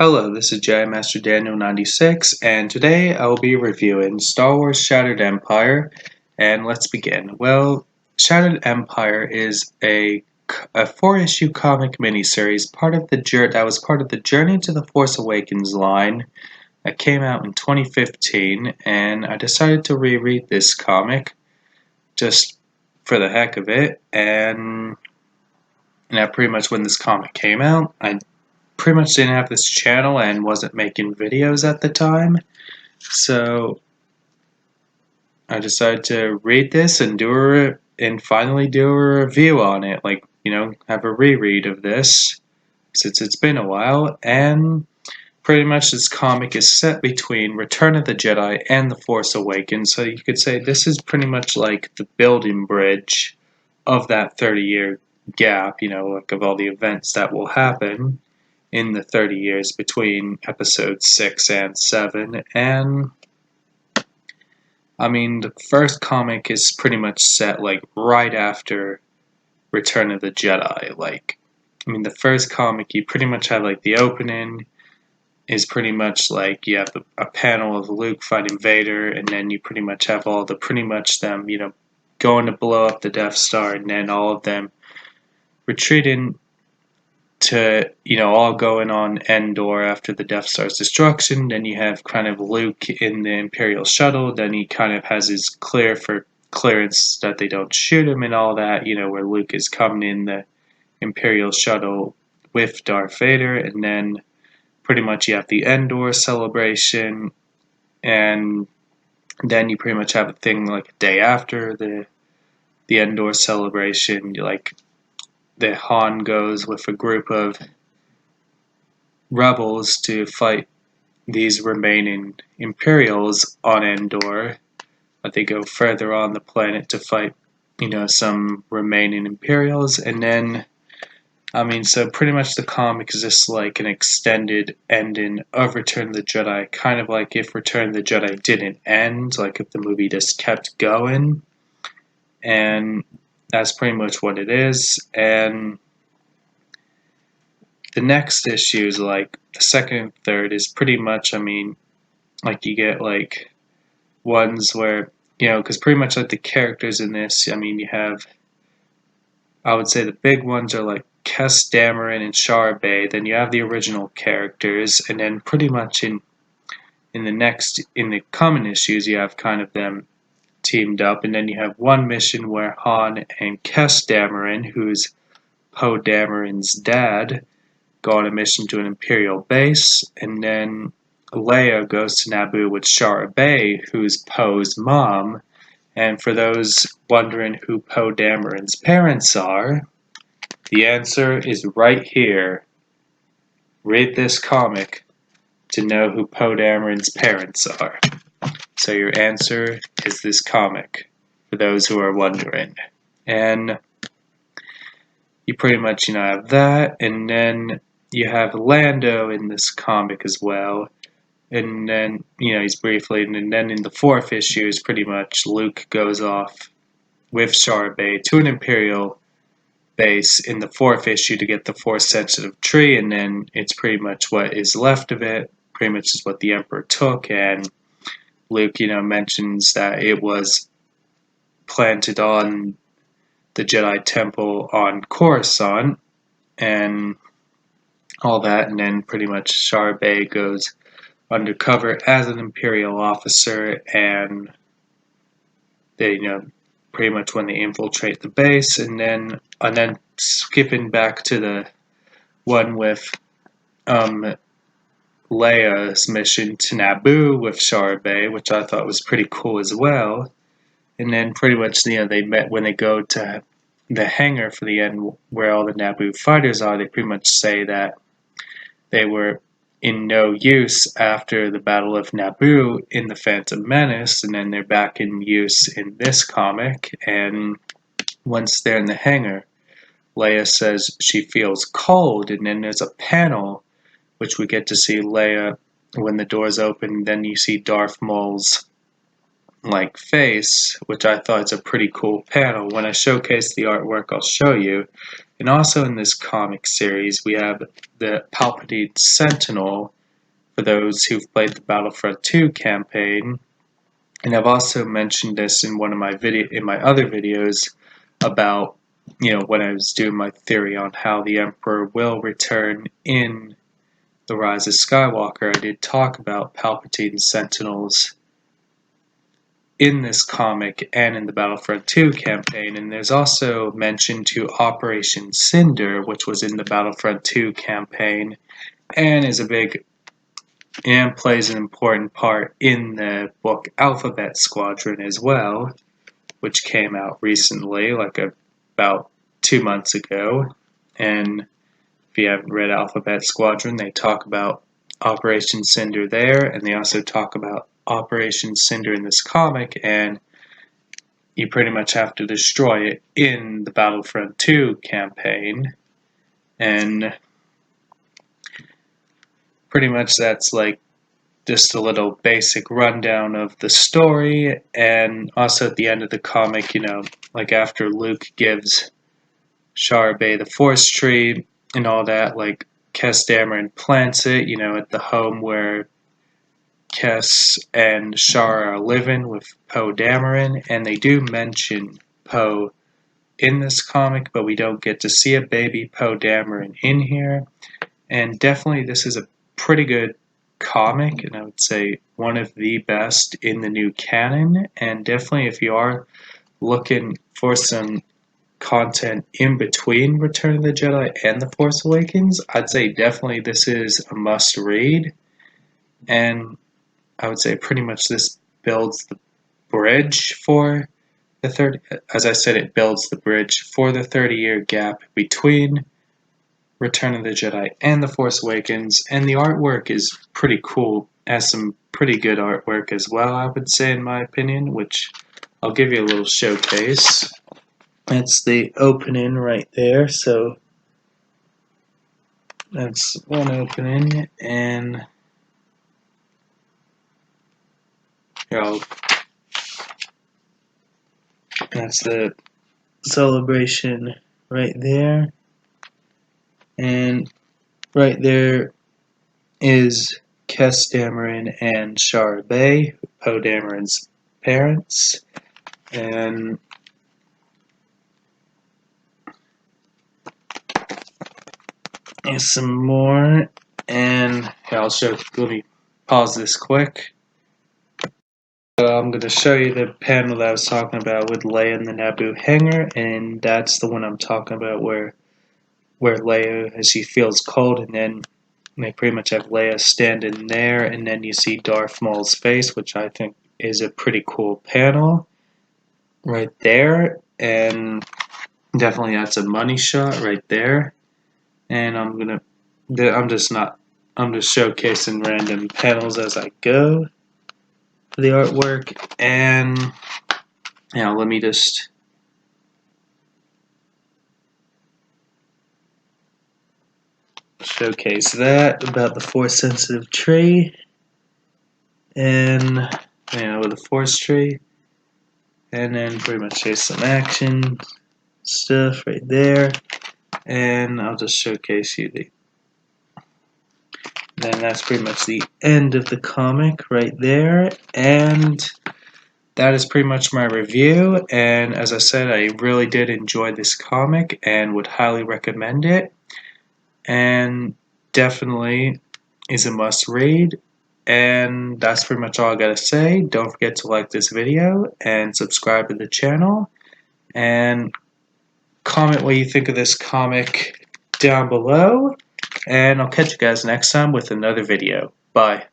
Hello, this is Jedi Master Daniel 96, and today I will be reviewing Star Wars Shattered Empire. And let's begin. Well, Shattered Empire is a 4-issue comic miniseries that was part of the Journey to the Force Awakens line that came out in 2015, and I decided to reread this comic just for the heck of it. And pretty much when this comic came out, I pretty much didn't have this channel and wasn't making videos at the time, so I decided to read this and finally do a review on it, have a reread of this since it's been a while. And pretty much this comic is set between Return of the Jedi and The Force Awakens, so you could say this is pretty much like the building bridge of that 30-year gap, of all the events that will happen in the 30 years between episodes 6 and 7. And the first comic is pretty much set right after Return of the Jedi. The first comic, you pretty much have the opening is pretty much you have a panel of Luke fighting Vader, and then you pretty much have them going to blow up the Death Star, and then all of them retreating to, all going on Endor after the Death Star's destruction. Then you have kind of Luke in the Imperial shuttle. Then he kind of has his clearance that they don't shoot him and all that, where Luke is coming in the Imperial shuttle with Darth Vader. And then pretty much you have the Endor celebration. And then you pretty much have a thing a day after the Endor celebration, the Han goes with a group of rebels to fight these remaining Imperials on Endor, but they go further on the planet to fight, some remaining Imperials. And then, so pretty much the comic is just an extended ending of Return of the Jedi, kind of like if Return of the Jedi didn't end, if the movie just kept going. And that's pretty much what it is. And the next issues, the second and third, is pretty much, you get ones where, because pretty much the characters in this, you have, I would say the big ones are Kes Dameron and Shara Bay. Then you have the original characters, and then pretty much in the common issues, you have kind of them teamed up, and then you have one mission where Han and Kes Dameron, who's Poe Dameron's dad, go on a mission to an Imperial base, and then Leia goes to Naboo with Shara Bay, who's Poe's mom. And for those wondering who Poe Dameron's parents are, the answer is right here. Read this comic to know who Poe Dameron's parents are. So your answer is this comic, for those who are wondering. And you pretty much, have that, and then you have Lando in this comic as well. And then, he's briefly, and then in the fourth issue is pretty much Luke goes off with Shara Bay to an Imperial base in the fourth issue to get the Force-sensitive tree, and then it's pretty much what is left of it, pretty much is what the Emperor took, and Luke, mentions that it was planted on the Jedi Temple on Coruscant, and all that, and then pretty much Shara Bay goes undercover as an Imperial officer, and they, pretty much when they infiltrate the base, and then skipping back to the one with Leia's mission to Naboo with Shara Bay, which I thought was pretty cool as well. And then pretty much, they met when they go to the hangar for the end where all the Naboo fighters are. They pretty much say that they were in no use after the Battle of Naboo in The Phantom Menace, and then they're back in use in this comic. And once they're in the hangar, Leia says she feels cold, and then there's a panel which we get to see Leia when the doors open. Then you see Darth Maul's face, which I thought is a pretty cool panel. When I showcase the artwork, I'll show you. And also in this comic series, we have the Palpatine Sentinel, for those who've played the Battlefront 2 campaign. And I've also mentioned this in one of my other videos about, when I was doing my theory on how the Emperor will return in The Rise of Skywalker. I did talk about Palpatine Sentinels in this comic and in the Battlefront 2 campaign, and there's also mention to Operation Cinder, which was in the Battlefront 2 campaign, and plays an important part in the book Alphabet Squadron as well, which came out recently, about 2 months ago. And if you haven't read Alphabet Squadron, they talk about Operation Cinder there, and they also talk about Operation Cinder in this comic, and you pretty much have to destroy it in the Battlefront 2 campaign. And pretty much that's just a little basic rundown of the story. And also at the end of the comic, after Luke gives Charbet the Force Tree and all that, Kes Dameron plants it, at the home where Kes and Shar are living with Poe Dameron, and they do mention Poe in this comic, but we don't get to see a baby Poe Dameron in here. And definitely this is a pretty good comic, and I would say one of the best in the new canon. And definitely if you are looking for some content in between Return of the Jedi and The Force Awakens, I'd say definitely this is a must read. And I would say pretty much this builds the bridge for it builds the bridge for the 30-year gap between Return of the Jedi and The Force Awakens, and the artwork is pretty cool. It has some pretty good artwork as well, I would say, in my opinion, which I'll give you a little showcase. That's the opening right there, so that's one opening, and that's the celebration right there, and right there is Kes Dameron and Charbet, Poe Dameron's parents, and some more, and let me pause this quick. I'm going to show you the panel that I was talking about with Leia and the Naboo hangar, and that's the one I'm talking about where Leia, as she feels cold, and then they pretty much have Leia standing there, and then you see Darth Maul's face, which I think is a pretty cool panel right there, and definitely that's a money shot right there. And I'm just showcasing random panels as I go for the artwork. And let me just showcase that about the Force sensitive tree, and with the Force tree, and then pretty much show some action stuff right there. And I'll just showcase you then that's pretty much the end of the comic right there, and that is pretty much my review. And as I said, I really did enjoy this comic and would highly recommend it, and definitely is a must read. And that's pretty much all I gotta say. Don't forget to like this video and subscribe to the channel, and comment what you think of this comic down below, and I'll catch you guys next time with another video. Bye.